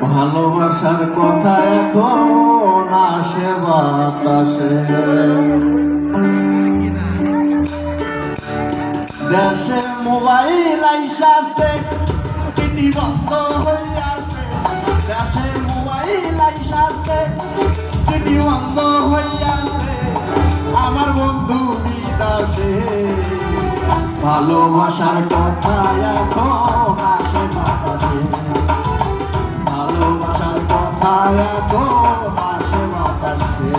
ভালোবাসার কথা এখন আসে বাতাসে, দেশে মোবাইল আইসাছে, সিটি বন্ধ হইয়াছে। দেশে মোবাইল আইসাছে, সিটি বন্ধ হইয়াছে। আমার বন্ধু বিদেশে, ভালোবাসার কথা এখন আসে বাতাসে, ভালোবাসার কথা এখন আসে বাতাসে।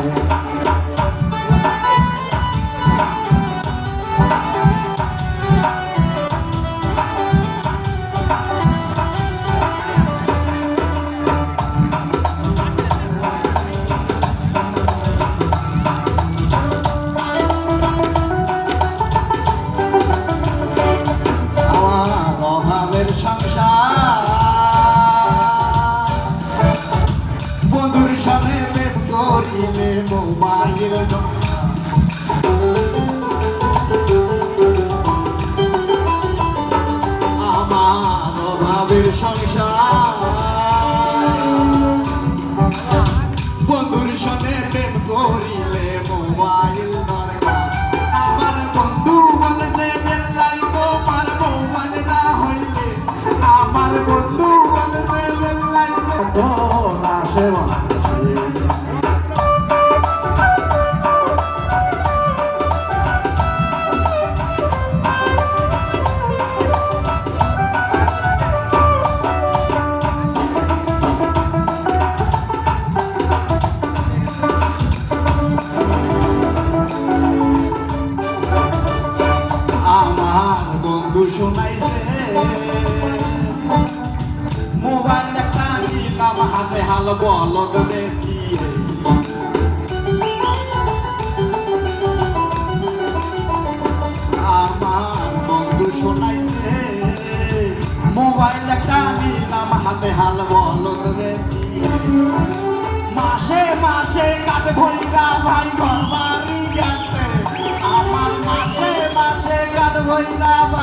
বন্ধুর সাথে প্রেম করিলে মোবাইল, আমার অভাবের সংসার। বন্ধুর সাথে প্রেম করিলে মোবাইল দরকার। আমার বন্ধু বলেছে বেলাল তোমার মোবাইল না হইলে, আমার বন্ধু বলেছে বেলাল এখন আসে বাতাসে। শোনাইছে মোবাইল একটা নিলাম হাতে, হাল বলদ বেশি। আমার বন্ধু শোনাইছে মোবাইল একটা নিলাম হাতে, হাল বলদ বেশি। মাসে মাসে কাঠ ভৈরা ভাই ঘর বাড়ি গেছে, আমার মাসে মাসে কাঠ ভৈরা ভাই